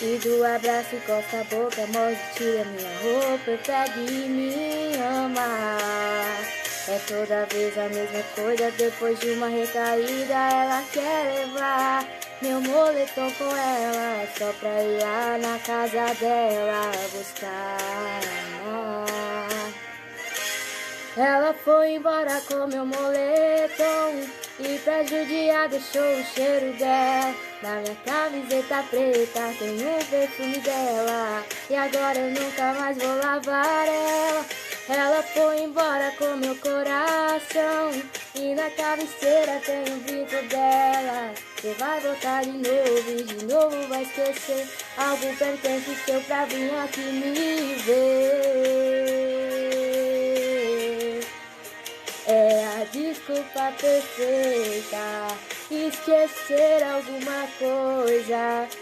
E do abraço encosta a boca, morde, tira minha roupa, eu pego e me ama. É toda vez a mesma coisa, depois de uma recaída ela quer levar meu moletom com ela, só pra ir lá na casa dela buscar. Ela foi embora com meu moletom e pra judiar deixou o cheiro dela. Na minha camiseta preta tem o perfume dela, e agora eu nunca mais vou lavar ela. Ela foi embora com meu coração e na cabeceira tem o grito dela. Você vai voltar de novo e de novo vai esquecer. Algo pertence seu pra vir aqui me ver. É a desculpa perfeita, esquecer alguma coisa.